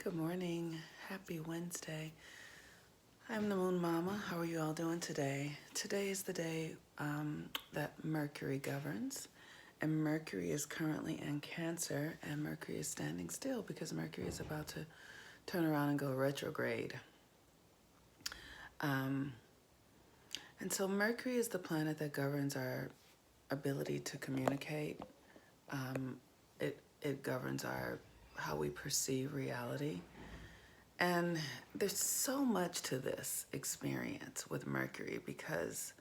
Good morning. Happy Wednesday. I'm the Moon Mama. How are you all doing today? Today is the day that Mercury governs, and Mercury is currently in Cancer, and Mercury is standing still because Mercury is about to turn around and go retrograde. And so Mercury is the planet that governs our ability to communicate. It governs how we perceive reality. And there's so much to this experience with Mercury because,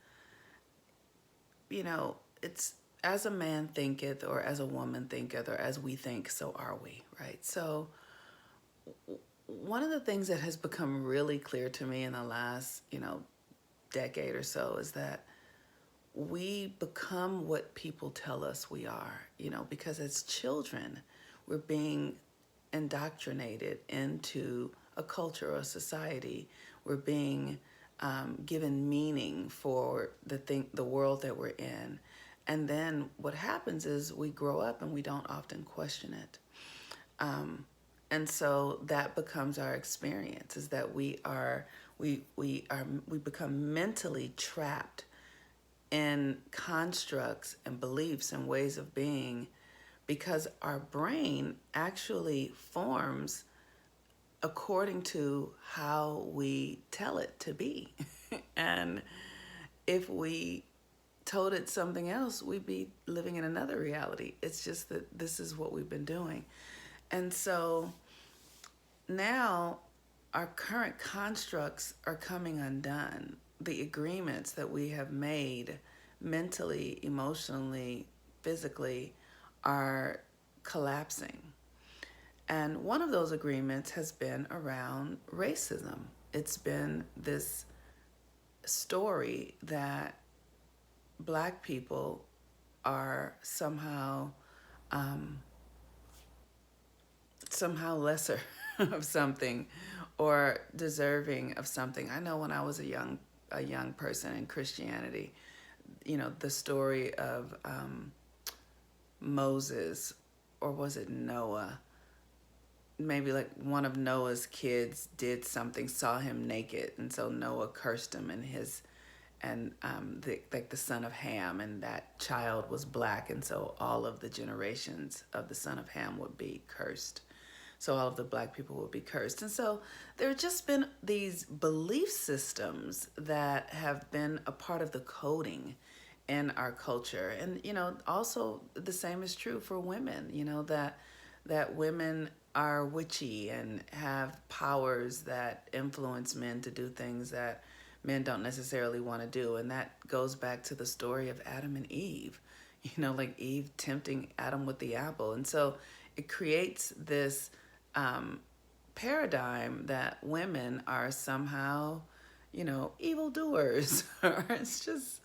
it's as a man thinketh, or as a woman thinketh, or as we think, so are we, right? So one of the things that has become really clear to me in the last, decade or so is that we become what people tell us we are, because as children, we're being indoctrinated into a culture or a society. We're being given meaning for the world that we're in. And then what happens is we grow up and we don't often question it. And so that becomes our experience, is that we become mentally trapped in constructs and beliefs and ways of being, because our brain actually forms according to how we tell it to be. And if we told it something else, we'd be living in another reality. It's just that this is what we've been doing. And so now our current constructs are coming undone. The agreements that we have made mentally, emotionally, physically are collapsing. And one of those agreements has been around racism. It's been this story that Black people are somehow lesser of something, or deserving of something. I know when I was a young person in Christianity, the story of Moses, or was it Noah? Maybe like one of Noah's kids did something, saw him naked, and so Noah cursed him, and the son of Ham, and that child was Black, and so all of the generations of the son of Ham would be cursed. So all of the Black people would be cursed. And so there have just been these belief systems that have been a part of the coding in our culture. And, also the same is true for women, that women are witchy and have powers that influence men to do things that men don't necessarily want to do. And that goes back to the story of Adam and Eve, like Eve tempting Adam with the apple. And so it creates this paradigm that women are somehow, evildoers. It's just,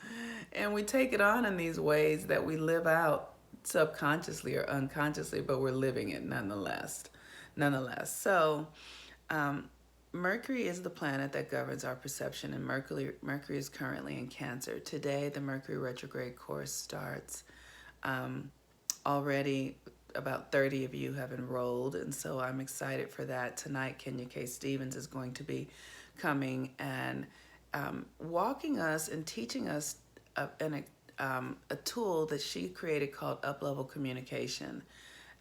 and we take it on in these ways that we live out subconsciously or unconsciously, but we're living it nonetheless. So Mercury is the planet that governs our perception, and Mercury is currently in Cancer. Today, the Mercury Retrograde course starts. Already about 30 of you have enrolled, and so I'm excited for that. Tonight, Kenya K. Stevens is going to be coming and walking us and teaching us a tool that she created called Up-Level Communication.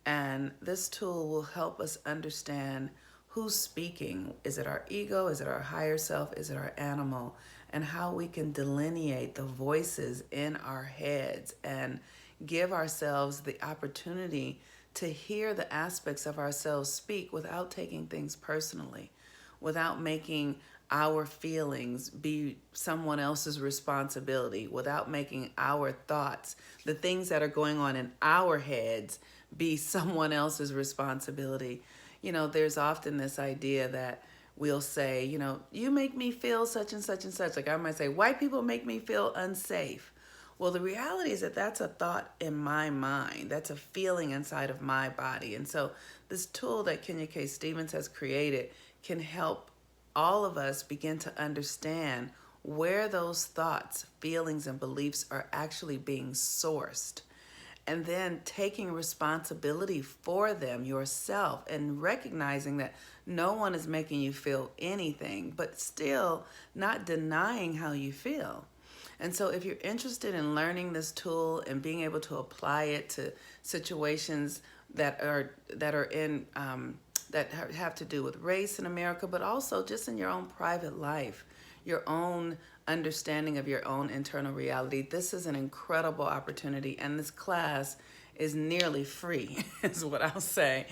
And this tool will help us understand who's speaking. Is it our ego? Is it our higher self? Is it our animal? And how we can delineate the voices in our heads and give ourselves the opportunity to hear the aspects of ourselves speak without taking things personally, without making our feelings be someone else's responsibility, without making our thoughts, the things that are going on in our heads, be someone else's responsibility. There's often this idea that we'll say, you make me feel such and such and such. Like I might say, white people make me feel unsafe. Well, the reality is that that's a thought in my mind. That's a feeling inside of my body. And so this tool that Kenya K. Stevens has created can help all of us begin to understand where those thoughts, feelings, and beliefs are actually being sourced. and then taking responsibility for them yourself and recognizing that no one is making you feel anything, but still not denying how you feel. And so if you're interested in learning this tool and being able to apply it to situations that are in that have to do with race in America, but also just in your own private life, your own understanding of your own internal reality, this is an incredible opportunity. And this class is nearly free, is what I'll say,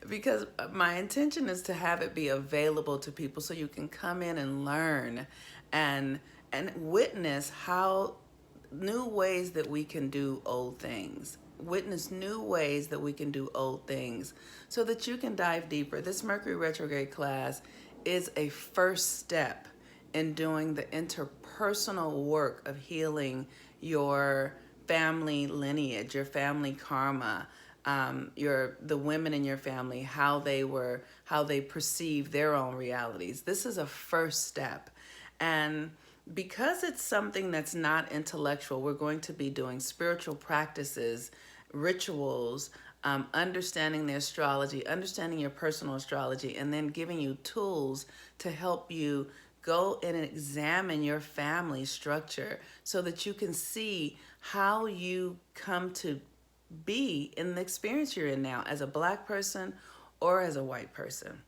because my intention is to have it be available to people so you can come in and learn and witness how new ways that we can do old things. Witness new ways that we can do old things so that you can dive deeper. This Mercury Retrograde class is a first step in doing the interpersonal work of healing your family lineage, your family karma, the women in your family, how they perceive their own realities. This is a first step. And because it's something that's not intellectual, we're going to be doing spiritual practices, rituals, understanding the astrology, understanding your personal astrology, and then giving you tools to help you go and examine your family structure so that you can see how you come to be in the experience you're in now as a Black person or as a white person,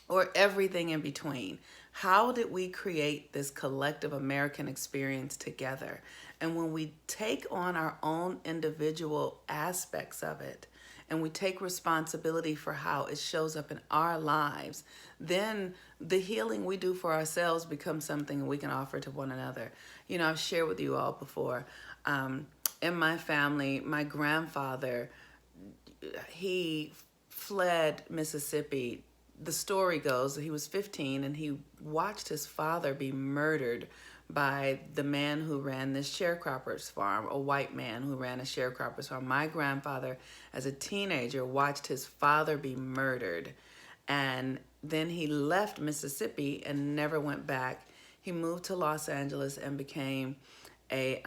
or everything in between. How did we create this collective American experience together? And when we take on our own individual aspects of it, and we take responsibility for how it shows up in our lives, then the healing we do for ourselves becomes something we can offer to one another. You know, I've shared with you all before, in my family, my grandfather, he fled Mississippi. The story goes that he was 15 and he watched his father be murdered by the man who ran this sharecropper's farm, a white man who ran a sharecropper's farm. My grandfather, as a teenager, watched his father be murdered. And then he left Mississippi and never went back. He moved to Los Angeles and became a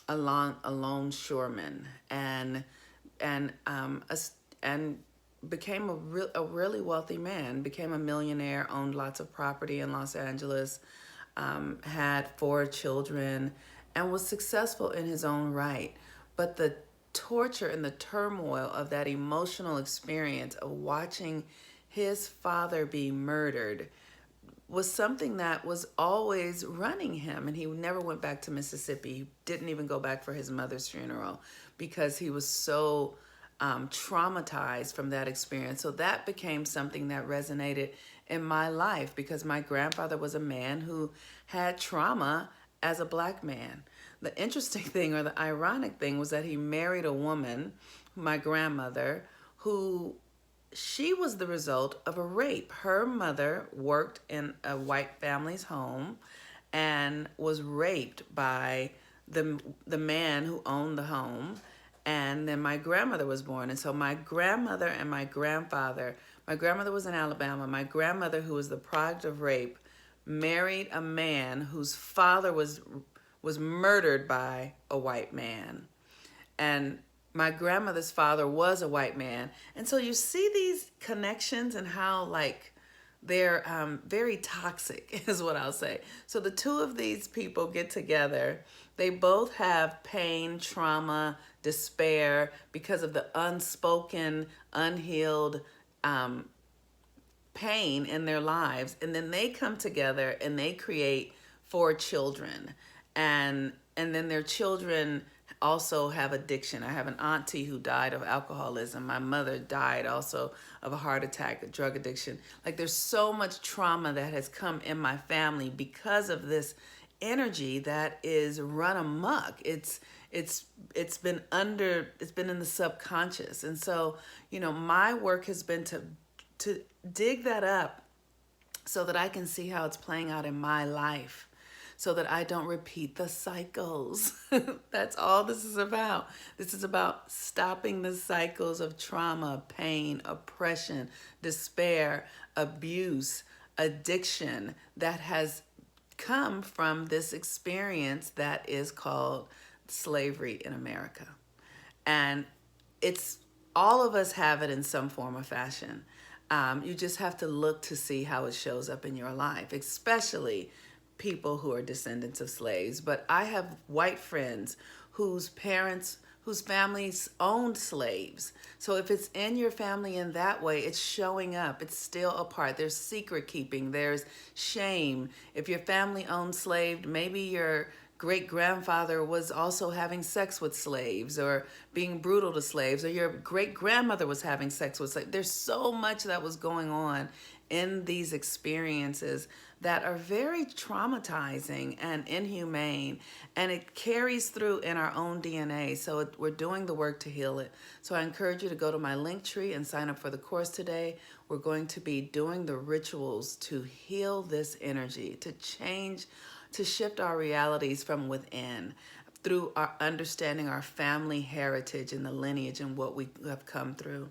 longshoreman and became a really wealthy man, became a millionaire, owned lots of property in Los Angeles, had 4 children, and was successful in his own right. But the torture and the turmoil of that emotional experience of watching his father be murdered was something that was always running him. And he never went back to Mississippi. He didn't even go back for his mother's funeral because he was so traumatized from that experience. So that became something that resonated in my life because my grandfather was a man who had trauma as a Black man. The interesting thing, or the ironic thing, was that he married a woman, my grandmother, who she was the result of a rape. Her mother worked in a white family's home and was raped by the man who owned the home. And then my grandmother was born. And so my grandmother and my grandfather, my grandmother was in Alabama. My grandmother, who was the product of rape, married a man whose father was murdered by a white man. And my grandmother's father was a white man. And so you see these connections and how they're very toxic is what I'll say. So the two of these people get together. They both have pain, trauma, despair because of the unspoken, unhealed pain in their lives. And then they come together and they create 4 children. And then their children also have addiction. I have an auntie who died of alcoholism. My mother died also of a heart attack, a drug addiction. There's so much trauma that has come in my family because of this energy that is run amok. It's been in the subconscious. And so, my work has been to dig that up so that I can see how it's playing out in my life, so that I don't repeat the cycles. That's all this is about. This is about stopping the cycles of trauma, pain, oppression, despair, abuse, addiction that has come from this experience that is called slavery in America. And it's all of us have it in some form or fashion. You just have to look to see how it shows up in your life, especially people who are descendants of slaves. But I have white friends whose parents, whose families owned slaves. So if it's in your family in that way, it's showing up. It's still a part. There's secret keeping. There's shame. If your family owned slaves, maybe your great grandfather was also having sex with slaves or being brutal to slaves, or your great grandmother was having sex with slaves. There's so much that was going on in these experiences that are very traumatizing and inhumane, and it carries through in our own DNA. So we're doing the work to heal it. So I encourage you to go to my link tree and sign up for the course today. We're going to be doing the rituals to heal this energy, to change, to shift our realities from within through our understanding our family heritage and the lineage and what we have come through.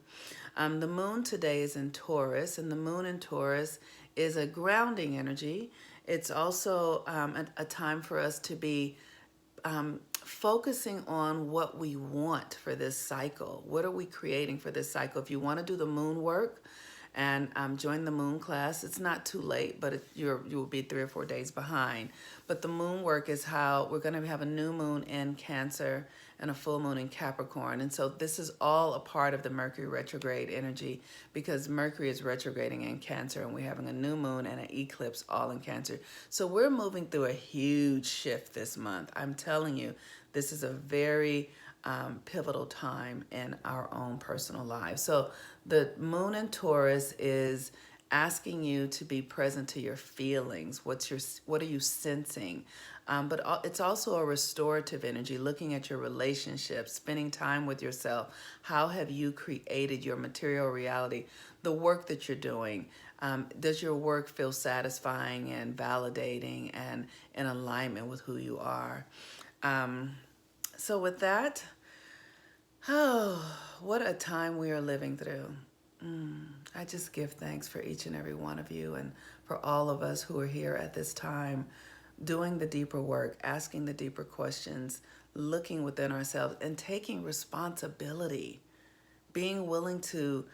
The moon today is in Taurus, and the moon in Taurus is a grounding energy. It's also a time for us to be focusing on what we want for this cycle. What are we creating for this cycle? If you want to do the moon work and join the moon class, it's not too late, but you will be 3 or 4 days behind. But the moon work is how we're going to have a new moon in Cancer and a full moon in Capricorn. And so this is all a part of the Mercury retrograde energy, because Mercury is retrograding in Cancer and we're having a new moon and an eclipse all in Cancer. So we're moving through a huge shift this month. I'm telling you, this is a very pivotal time in our own personal lives. So the moon in Taurus is asking you to be present to your feelings. What are you sensing? But it's also a restorative energy, looking at your relationships, spending time with yourself. How have you created your material reality? The work that you're doing. Does your work feel satisfying and validating and in alignment with who you are? So with that, oh, what a time we are living through. I just give thanks for each and every one of you, and for all of us who are here at this time doing the deeper work, asking the deeper questions, looking within ourselves and taking responsibility, being willing to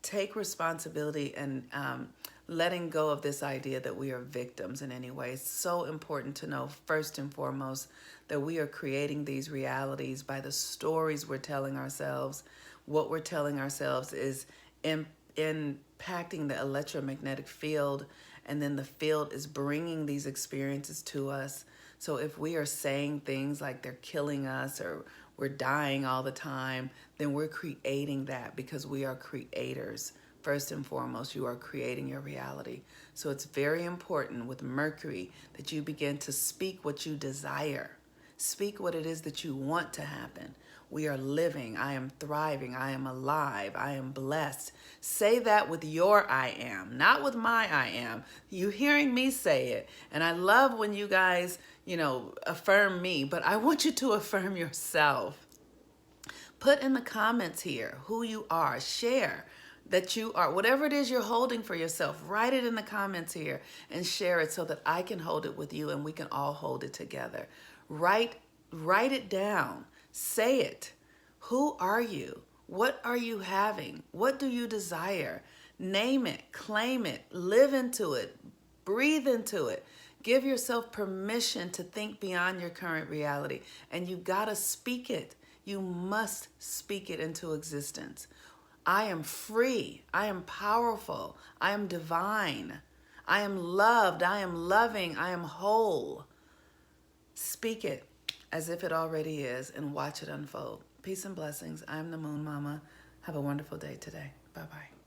take responsibility and letting go of this idea that we are victims in any way. It's so important to know, first and foremost, that we are creating these realities by the stories we're telling ourselves. What we're telling ourselves is impacting the electromagnetic field, and then the field is bringing these experiences to us. So if we are saying things like they're killing us or we're dying all the time, then we're creating that, because we are creators. First and foremost, you are creating your reality. So it's very important with Mercury that you begin to speak what you desire. Speak what it is that you want to happen. We are living. I am thriving. I am alive. I am blessed. Say that with your I am, not with my I am. You hearing me say it. And I love when you guys, affirm me, but I want you to affirm yourself. Put in the comments here who you are. Share that you are, whatever it is you're holding for yourself, write it in the comments here and share it so that I can hold it with you and we can all hold it together. Write it down. Say it. Who are you? What are you having? What do you desire? Name it, claim it, live into it, breathe into it. Give yourself permission to think beyond your current reality. And you gotta speak it. You must speak it into existence. I am free. I am powerful. I am divine. I am loved. I am loving. I am whole. Speak it as if it already is and watch it unfold. Peace and blessings. I'm the Moon Mama. Have a wonderful day today. Bye-bye.